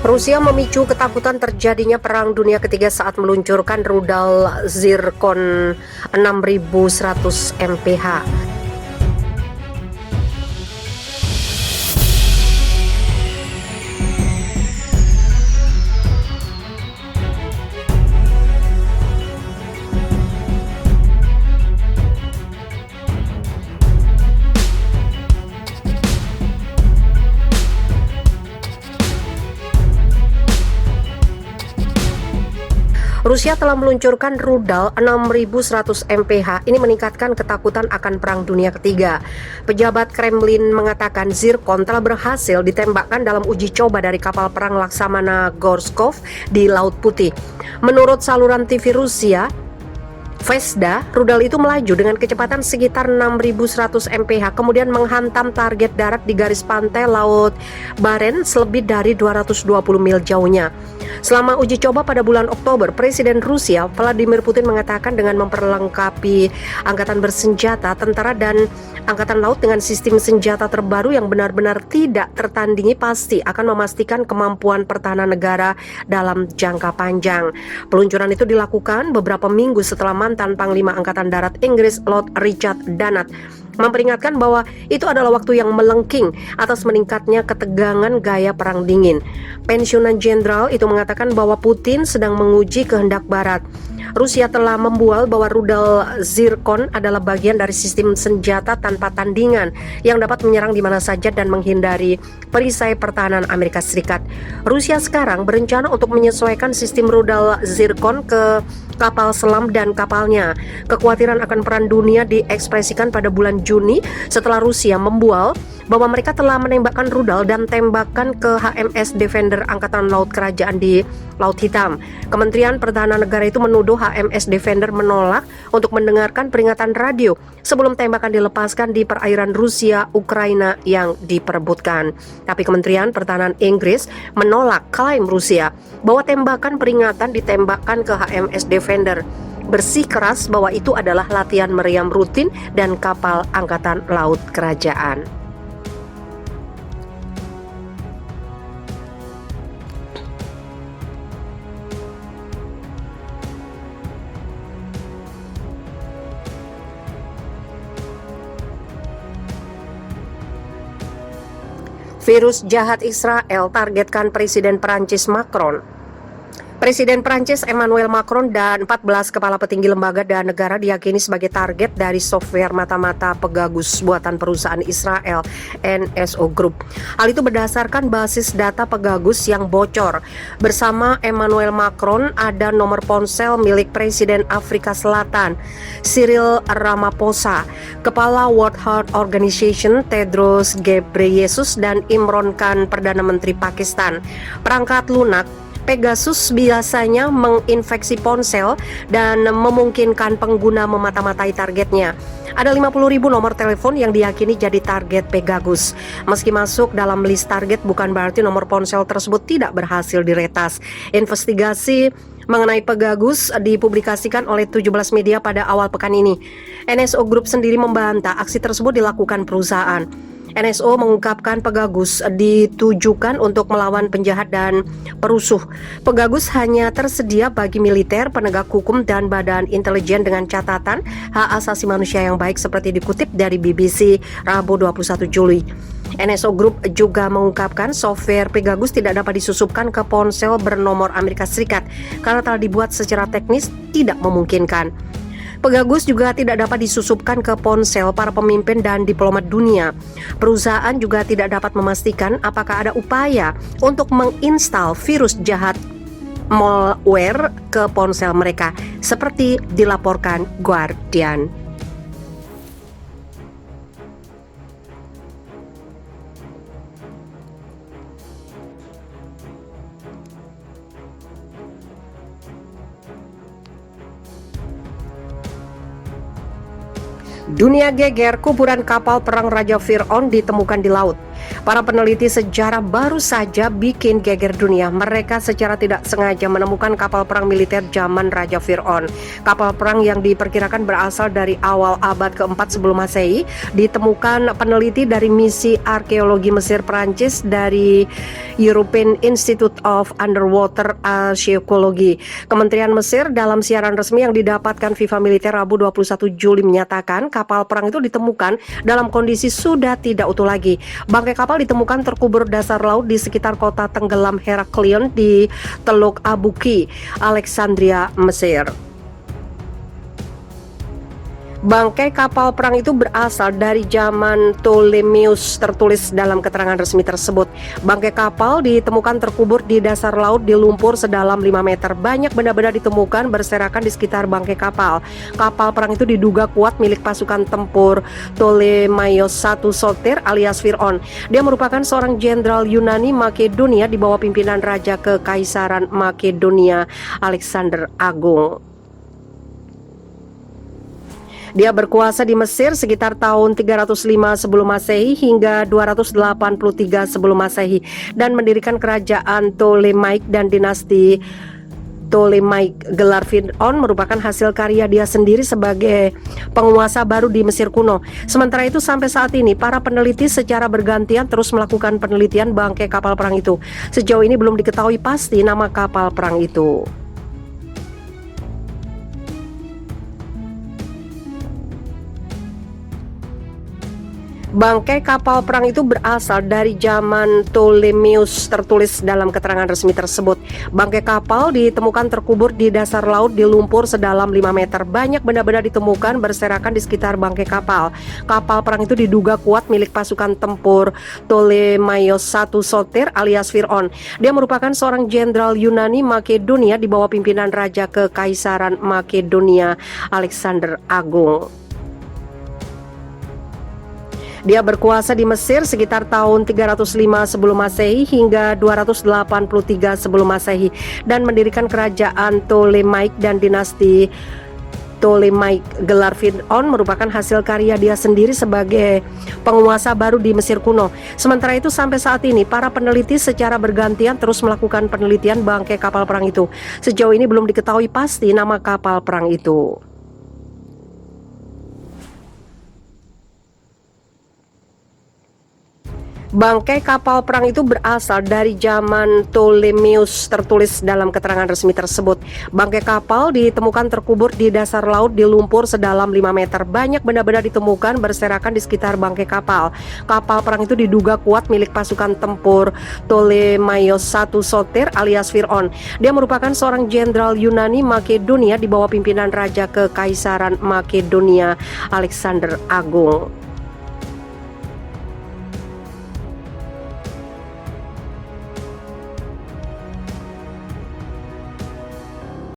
Rusia memicu ketakutan terjadinya Perang Dunia Ketiga saat meluncurkan rudal Zircon 6100 mph. Rusia telah meluncurkan rudal 6100 mph. Ini meningkatkan ketakutan akan Perang Dunia Ketiga. Pejabat Kremlin mengatakan Zircon telah berhasil ditembakkan dalam uji coba dari kapal perang Laksamana Gorskov di Laut Putih. Menurut saluran TV Rusia, Zvezda, rudal itu melaju dengan kecepatan sekitar 6100 mph, kemudian menghantam target darat di garis pantai Laut Barents lebih dari 220 mil jauhnya. Selama uji coba pada bulan Oktober, Presiden Rusia Vladimir Putin mengatakan dengan memperlengkapi angkatan bersenjata, tentara dan angkatan laut dengan sistem senjata terbaru yang benar-benar tidak tertandingi pasti akan memastikan kemampuan pertahanan negara dalam jangka panjang. Peluncuran itu dilakukan beberapa minggu setelah mantan Panglima Angkatan Darat Inggris Lord Richard Dannatt memperingatkan bahwa itu adalah waktu yang melengking atas meningkatnya ketegangan gaya perang dingin. Pensiunan jenderal itu mengatakan bahwa Putin sedang menguji kehendak Barat. Rusia telah membual bahwa rudal Zircon adalah bagian dari sistem senjata tanpa tandingan yang dapat menyerang di mana saja dan menghindari perisai pertahanan Amerika Serikat. Rusia sekarang berencana untuk menyesuaikan sistem rudal Zircon ke kapal selam dan kapalnya. Kekhawatiran akan perang dunia diekspresikan pada bulan Juni setelah Rusia membual bahwa mereka telah menembakkan rudal dan tembakan ke HMS Defender Angkatan Laut Kerajaan di Laut Hitam. Kementerian Pertahanan Negara itu menuduh HMS Defender menolak untuk mendengarkan peringatan radio sebelum tembakan dilepaskan di perairan Rusia, Ukraina yang diperebutkan. Tapi Kementerian Pertahanan Inggris menolak klaim Rusia bahwa tembakan peringatan ditembakkan ke HMS Defender. Bersikeras bahwa itu adalah latihan meriam rutin dan kapal Angkatan Laut Kerajaan. Virus jahat Israel targetkan Presiden Prancis Macron. Presiden Prancis Emmanuel Macron dan 14 kepala petinggi lembaga dan negara diyakini sebagai target dari software mata-mata Pegasus buatan perusahaan Israel NSO Group. Hal itu berdasarkan basis data Pegasus yang bocor. Bersama Emmanuel Macron ada nomor ponsel milik Presiden Afrika Selatan Cyril Ramaphosa, Kepala World Health Organization Tedros Ghebreyesus dan Imran Khan, Perdana Menteri Pakistan. Perangkat lunak Pegasus biasanya menginfeksi ponsel dan memungkinkan pengguna memata-matai targetnya. Ada 50.000 nomor telepon yang diyakini jadi target Pegasus. Meski masuk dalam list target, bukan berarti nomor ponsel tersebut tidak berhasil diretas. Investigasi mengenai Pegasus dipublikasikan oleh 17 media pada awal pekan ini. NSO Group sendiri membantah aksi tersebut dilakukan perusahaan. NSO mengungkapkan Pegasus ditujukan untuk melawan penjahat dan perusuh. Pegasus hanya tersedia bagi militer, penegak hukum, dan badan intelijen dengan catatan hak asasi manusia yang baik seperti dikutip dari BBC Rabu 21 Juli. NSO Group juga mengungkapkan software Pegasus tidak dapat disusupkan ke ponsel bernomor Amerika Serikat karena telah dibuat secara teknis tidak memungkinkan. Pegasus juga tidak dapat disusupkan ke ponsel para pemimpin dan diplomat dunia. Perusahaan juga tidak dapat memastikan apakah ada upaya untuk menginstal virus jahat malware ke ponsel mereka, seperti dilaporkan Guardian. Dunia geger, kuburan kapal perang Raja Fir'aun ditemukan di laut. Para peneliti sejarah baru saja bikin geger dunia. Mereka secara tidak sengaja menemukan kapal perang militer zaman Raja Fir'aun. Kapal perang yang diperkirakan berasal dari awal abad keempat sebelum Masehi ditemukan peneliti dari misi arkeologi Mesir Prancis dari European Institute of Underwater Archaeology. Kementerian Mesir dalam siaran resmi yang didapatkan Viva Militer Rabu 21 Juli menyatakan kapal perang itu ditemukan dalam kondisi sudah tidak utuh lagi. Bangkai kapal ditemukan terkubur dasar laut di sekitar kota tenggelam Heraklion di Teluk Abuki, Alexandria, Mesir. Bangkai kapal perang itu berasal dari zaman Ptolemeus, tertulis dalam keterangan resmi tersebut. Bangkai kapal ditemukan terkubur di dasar laut di lumpur sedalam 5 meter. Banyak benda-benda ditemukan berserakan di sekitar bangkai kapal. Kapal perang itu diduga kuat milik pasukan tempur Ptolemaios I Soter alias Fir'aun. Dia merupakan seorang jenderal Yunani Makedonia di bawah pimpinan Raja Kekaisaran Makedonia Alexander Agung. Dia berkuasa di Mesir sekitar tahun 305 sebelum Masehi hingga 283 sebelum Masehi dan mendirikan kerajaan Ptolemaik dan dinasti Ptolemaik. Gelar Fir'aun merupakan hasil karya dia sendiri sebagai penguasa baru di Mesir kuno. Sementara itu sampai saat ini para peneliti secara bergantian terus melakukan penelitian bangkai kapal perang itu. Sejauh ini belum diketahui pasti nama kapal perang itu. Bangkai kapal perang itu berasal dari zaman Ptolemeus, tertulis dalam keterangan resmi tersebut. Bangkai kapal ditemukan terkubur di dasar laut di lumpur sedalam 5 meter. Banyak benda-benda ditemukan berserakan di sekitar bangkai kapal. Kapal perang itu diduga kuat milik pasukan tempur Ptolemaios I Soter alias Fir'aun. Dia merupakan seorang jenderal Yunani Makedonia di bawah pimpinan Raja Kekaisaran Makedonia Alexander Agung. Dia berkuasa di Mesir sekitar tahun 305 sebelum Masehi hingga 283 sebelum Masehi dan mendirikan kerajaan Ptolemaik dan dinasti Ptolemaik. Gelar Fir'aun merupakan hasil karya dia sendiri sebagai penguasa baru di Mesir kuno. Sementara itu sampai saat ini para peneliti secara bergantian terus melakukan penelitian bangkai kapal perang itu. Sejauh ini belum diketahui pasti nama kapal perang itu. Bangkai kapal perang itu berasal dari zaman Ptolemeus, tertulis dalam keterangan resmi tersebut. Bangkai kapal ditemukan terkubur di dasar laut di lumpur sedalam 5 meter. Banyak benda-benda ditemukan berserakan di sekitar bangkai kapal. Kapal perang itu diduga kuat milik pasukan tempur Ptolemaios I Soter alias Fir'aun. Dia merupakan seorang jenderal Yunani Makedonia di bawah pimpinan Raja Kekaisaran Makedonia Alexander Agung.